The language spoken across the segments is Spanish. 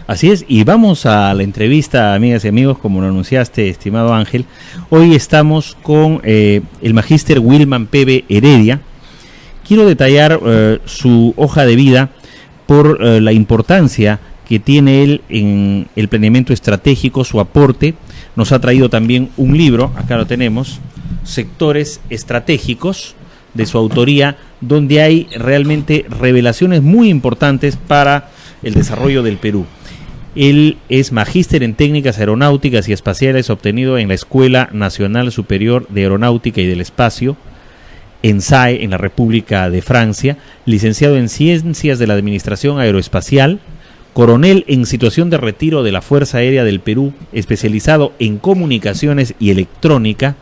Así es, y vamos a la entrevista, amigas y amigos, como lo anunciaste, estimado Ángel. Hoy estamos con el magíster Wilman Pebe Heredia. Quiero detallar su hoja de vida por la importancia que tiene él en el planeamiento estratégico, su aporte. Nos ha traído también un libro, acá lo tenemos, Sectores Estratégicos, de su autoría, donde hay realmente revelaciones muy importantes para el desarrollo del Perú. Él es magíster en técnicas aeronáuticas y espaciales, obtenido en la Escuela Nacional Superior de Aeronáutica y del Espacio, ENSAE, en la República de Francia, licenciado en Ciencias de la Administración Aeroespacial, coronel en situación de retiro de la Fuerza Aérea del Perú, especializado en comunicaciones y electrónica.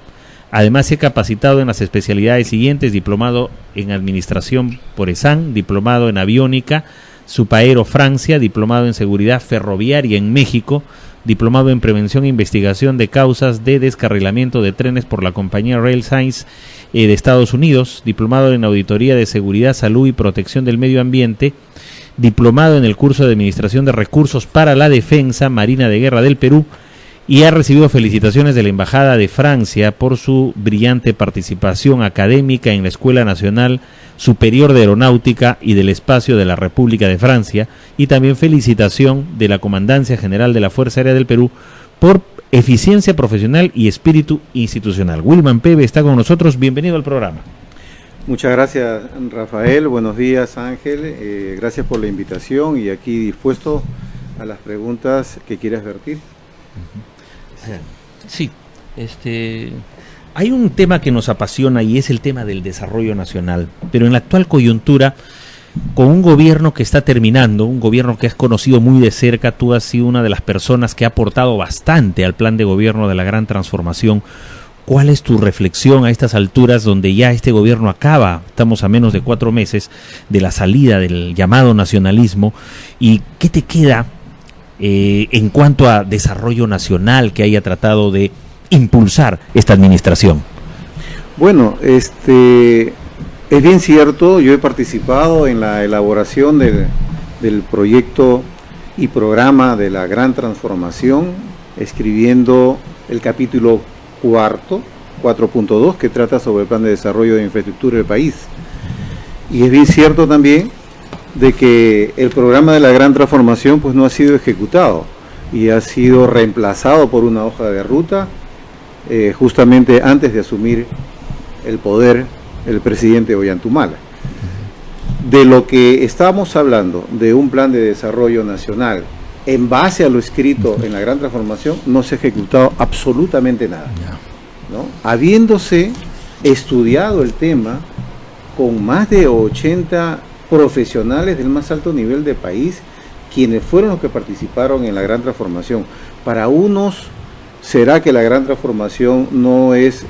Además, se ha capacitado en las especialidades siguientes: diplomado en Administración por ESAN, diplomado en Aviónica, Supaero Francia, diplomado en Seguridad Ferroviaria en México, diplomado en Prevención e Investigación de Causas de Descarrilamiento de Trenes por la compañía Rail Science de Estados Unidos, diplomado en Auditoría de Seguridad, Salud y Protección del Medio Ambiente, diplomado en el curso de Administración de Recursos para la Defensa Marina de Guerra del Perú, y ha recibido felicitaciones de la Embajada de Francia por su brillante participación académica en la Escuela Nacional Superior de Aeronáutica y del Espacio de la República de Francia, y también felicitación de la Comandancia General de la Fuerza Aérea del Perú por eficiencia profesional y espíritu institucional. Wilman Pebe está con nosotros, bienvenido al programa. Muchas gracias, Rafael, buenos días, Ángel, gracias por la invitación y aquí dispuesto a las preguntas que quieras vertir. Sí, hay un tema que nos apasiona y es el tema del desarrollo nacional, pero en la actual coyuntura, con un gobierno que está terminando, un gobierno que has conocido muy de cerca, tú has sido una de las personas que ha aportado bastante al plan de gobierno de la gran transformación. ¿Cuál es tu reflexión a estas alturas donde ya este gobierno acaba? Estamos a menos de 4 meses de la salida del llamado nacionalismo, y ¿qué te queda en cuanto a desarrollo nacional que haya tratado de impulsar esta administración? Bueno, es bien cierto, yo he participado en la elaboración del proyecto y programa de la gran transformación, escribiendo el capítulo 4.2, que trata sobre el plan de desarrollo de infraestructura del país. Y es bien cierto también de que el programa de la gran transformación pues no ha sido ejecutado y ha sido reemplazado por una hoja de ruta justamente antes de asumir el poder el presidente Ollanthumala. De lo que estamos hablando, de un plan de desarrollo nacional en base a lo escrito en la gran transformación, no se ha ejecutado absolutamente nada, ¿no? Habiéndose estudiado el tema con más de 80 profesionales del más alto nivel del país, quienes fueron los que participaron en la gran transformación. Para unos será que la gran transformación no es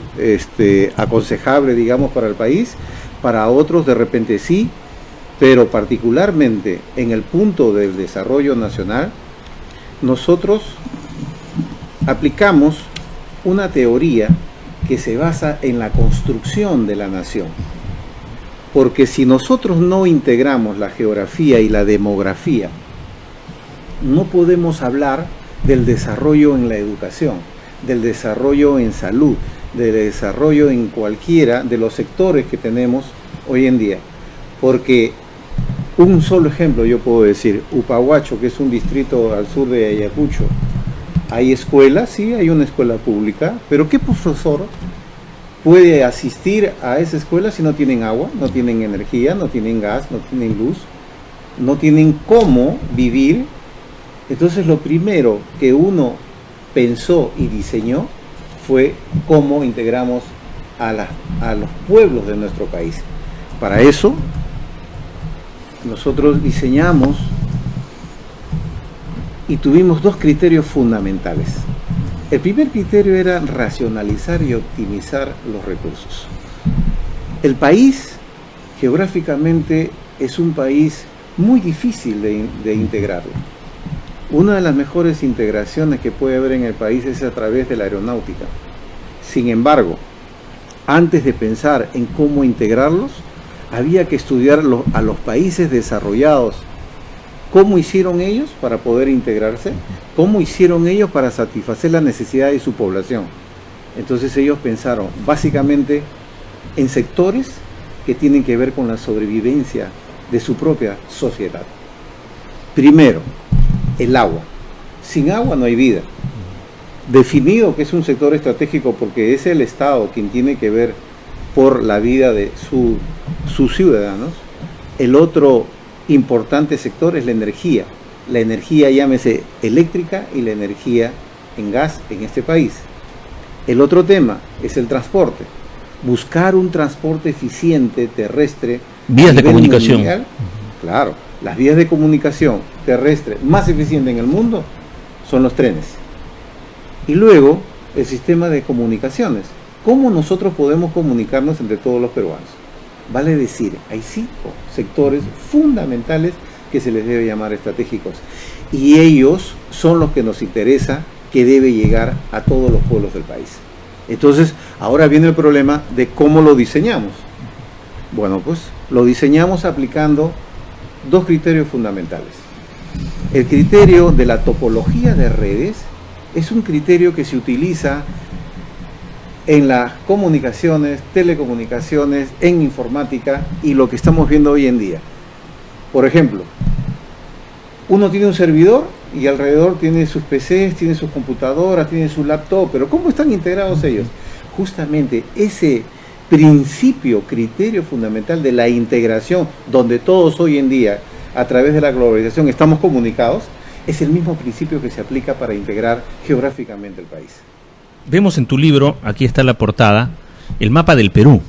aconsejable, digamos, para el país, para otros de repente sí, pero particularmente en el punto del desarrollo nacional, nosotros aplicamos una teoría que se basa en la construcción de la nación. Porque si nosotros no integramos la geografía y la demografía, no podemos hablar del desarrollo en la educación, del desarrollo en salud, del desarrollo en cualquiera de los sectores que tenemos hoy en día. Porque un solo ejemplo yo puedo decir, Upahuacho, que es un distrito al sur de Ayacucho, hay escuelas, sí, hay una escuela pública, pero ¿qué profesor puede asistir a esa escuela si no tienen agua, no tienen energía, no tienen gas, no tienen luz, no tienen cómo vivir? Entonces lo primero que uno pensó y diseñó fue cómo integramos a los pueblos de nuestro país. Para eso nosotros diseñamos y tuvimos 2 criterios fundamentales. El primer criterio era racionalizar y optimizar los recursos. El país geográficamente es un país muy difícil de integrarlo. Una de las mejores integraciones que puede haber en el país es a través de la aeronáutica. Sin embargo, antes de pensar en cómo integrarlos, había que estudiar a los países desarrollados ¿Cómo hicieron ellos para poder integrarse? ¿Cómo hicieron ellos para satisfacer las necesidades de su población? Entonces ellos pensaron básicamente en sectores que tienen que ver con la sobrevivencia de su propia sociedad. Primero, el agua. Sin agua no hay vida. Definido que es un sector estratégico porque es el Estado quien tiene que ver por la vida de sus ciudadanos. El otro importante sector es la energía. La energía, llámese eléctrica, y la energía en gas en este país. El otro tema es el transporte. Buscar un transporte eficiente, terrestre. Vías de comunicación. Mundial. Claro, las vías de comunicación terrestre más eficientes en el mundo son los trenes. Y luego, el sistema de comunicaciones. ¿Cómo nosotros podemos comunicarnos entre todos los peruanos? Vale decir, hay 5 sectores fundamentales que se les debe llamar estratégicos. Y ellos son los que nos interesa que debe llegar a todos los pueblos del país. Entonces, ahora viene el problema de cómo lo diseñamos. Bueno, pues lo diseñamos aplicando 2 criterios fundamentales. El criterio de la topología de redes es un criterio que se utiliza en las comunicaciones, telecomunicaciones, en informática y lo que estamos viendo hoy en día. Por ejemplo, uno tiene un servidor y alrededor tiene sus PCs, tiene sus computadoras, tiene su laptop, pero ¿cómo están integrados ellos? Justamente ese criterio fundamental de la integración, donde todos hoy en día, a través de la globalización, estamos comunicados, es el mismo principio que se aplica para integrar geográficamente el país. Vemos en tu libro, aquí está la portada, el mapa del Perú.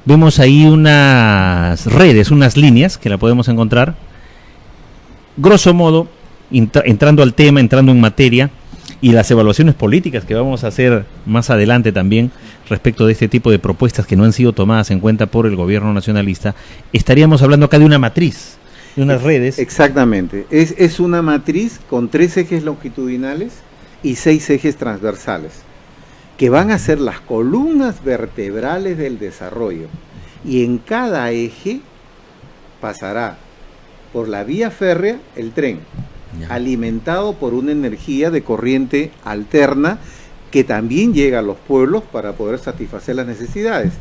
Vemos ahí unas redes, unas líneas que la podemos encontrar. Grosso modo, entrando al tema, entrando en materia, y las evaluaciones políticas que vamos a hacer más adelante también respecto de este tipo de propuestas que no han sido tomadas en cuenta por el gobierno nacionalista, estaríamos hablando acá de una matriz, de unas redes. Exactamente, es una matriz con 3 ejes longitudinales y 6 ejes transversales, que van a ser las columnas vertebrales del desarrollo, y en cada eje pasará por la vía férrea el tren, alimentado por una energía de corriente alterna que también llega a los pueblos para poder satisfacer las necesidades.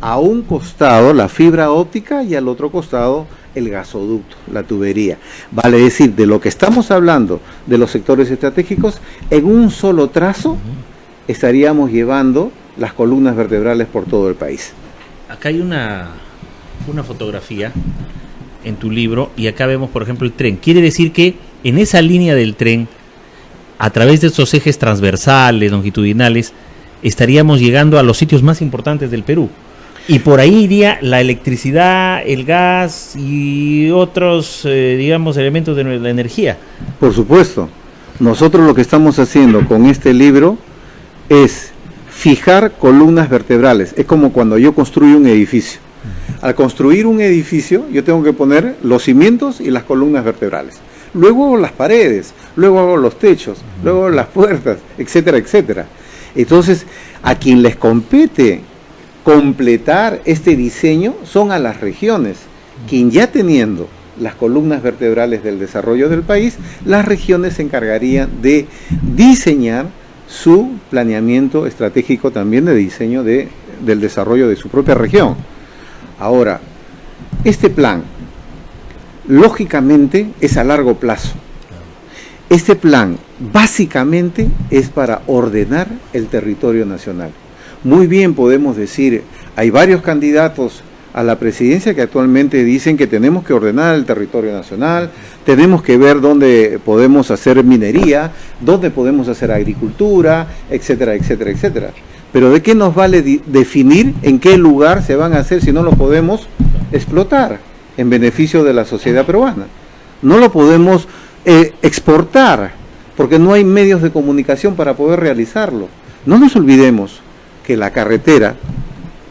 A un costado la fibra óptica y al otro costado el gasoducto, la tubería. Vale decir, de lo que estamos hablando de los sectores estratégicos, en un solo trazo estaríamos llevando las columnas vertebrales por todo el país. Acá hay una fotografía en tu libro y acá vemos, por ejemplo, el tren. Quiere decir que en esa línea del tren, a través de estos ejes transversales, longitudinales, estaríamos llegando a los sitios más importantes del Perú. Y por ahí iría la electricidad, el gas y otros, digamos, elementos de la energía. Por supuesto. Nosotros lo que estamos haciendo con este libro es fijar columnas vertebrales. Es como cuando yo construyo un edificio. Al construir un edificio, yo tengo que poner los cimientos y las columnas vertebrales. Luego hago las paredes, luego hago los techos, luego hago las puertas, etcétera, etcétera. Entonces, a quien les compete completar este diseño son a las regiones, quien ya teniendo las columnas vertebrales del desarrollo del país, las regiones se encargarían de diseñar su planeamiento estratégico también de diseño del desarrollo de su propia región. Ahora, este plan, lógicamente, es a largo plazo. Este plan, básicamente, es para ordenar el territorio nacional. Muy bien podemos decir, hay varios candidatos a la presidencia que actualmente dicen que tenemos que ordenar el territorio nacional, tenemos que ver dónde podemos hacer minería, dónde podemos hacer agricultura, etcétera, etcétera, etcétera. Pero ¿de qué nos vale definir en qué lugar se van a hacer si no lo podemos explotar en beneficio de la sociedad peruana? No lo podemos exportar porque no hay medios de comunicación para poder realizarlo. No nos olvidemos que la carretera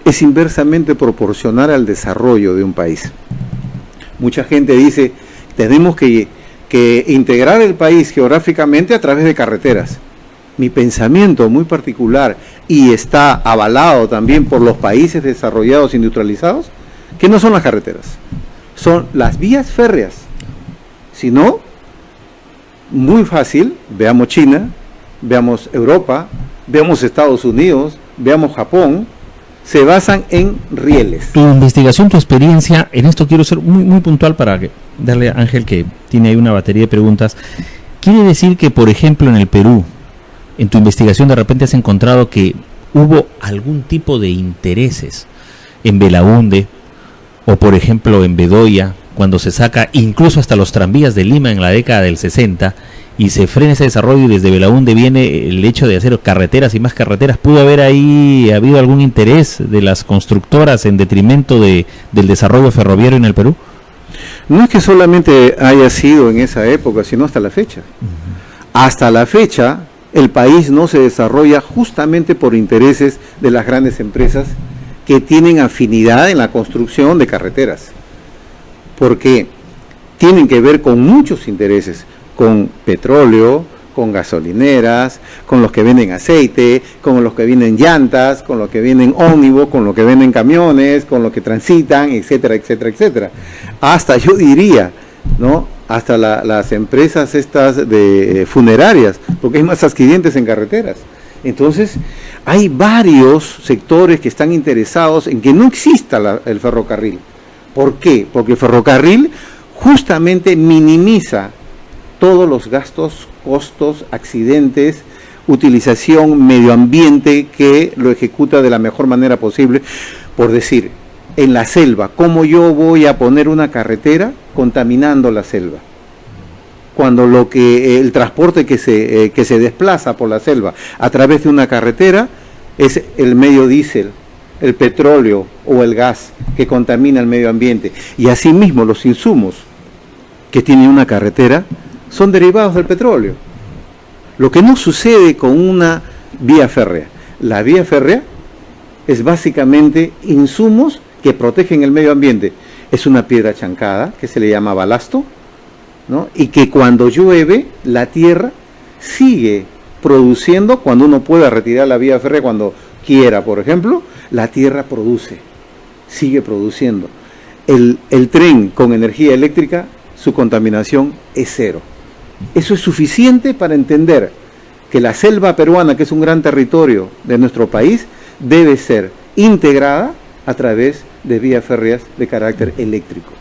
es inversamente proporcional al desarrollo de un país. Mucha gente dice, tenemos que integrar el país geográficamente a través de carreteras. Mi pensamiento muy particular, y está avalado también por los países desarrollados industrializados, que no son las carreteras, son las vías férreas. Si no, muy fácil, veamos China, veamos Europa, veamos Estados Unidos, veamos Japón, se basan en rieles. Tu investigación, tu experiencia, en esto quiero ser muy puntual para darle a Ángel, que tiene ahí una batería de preguntas. ¿Quiere decir que, por ejemplo, en el Perú, en tu investigación de repente has encontrado que hubo algún tipo de intereses en Belaúnde o, por ejemplo, en Bedoya, cuando se saca incluso hasta los tranvías de Lima en la década del 60 y se frena ese desarrollo, y desde Belaúnde viene el hecho de hacer carreteras y más carreteras? ¿Pudo haber ahí habido algún interés de las constructoras en detrimento del desarrollo ferroviario en el Perú? No es que solamente haya sido en esa época, sino hasta la fecha. Hasta la fecha, el país no se desarrolla justamente por intereses de las grandes empresas que tienen afinidad en la construcción de carreteras, porque tienen que ver con muchos intereses, con petróleo, con gasolineras, con los que venden aceite, con los que venden llantas, con los que venden ómnibus, con los que venden camiones, con los que transitan, etcétera, etcétera, etcétera. Hasta yo diría, ¿no?, hasta las empresas estas de funerarias, porque hay más accidentes en carreteras. Entonces, hay varios sectores que están interesados en que no exista el ferrocarril. ¿Por qué? Porque el ferrocarril justamente minimiza todos los gastos, costos, accidentes, utilización, medio ambiente, que lo ejecuta de la mejor manera posible. Por decir, en la selva, ¿cómo yo voy a poner una carretera contaminando la selva? Cuando el transporte que se desplaza por la selva a través de una carretera es el medio diésel, el petróleo o el gas que contamina el medio ambiente. Y asimismo los insumos que tiene una carretera son derivados del petróleo. Lo que no sucede con una vía férrea. La vía férrea es básicamente insumos que protegen el medio ambiente. Es una piedra chancada que se le llama balasto, ¿no?, y que cuando llueve la tierra sigue produciendo. Cuando uno pueda retirar la vía férrea cuando quiera, por ejemplo, la tierra sigue produciendo. El tren con energía eléctrica, su contaminación es cero. Eso es suficiente para entender que la selva peruana, que es un gran territorio de nuestro país, debe ser integrada a través de vías férreas de carácter eléctrico.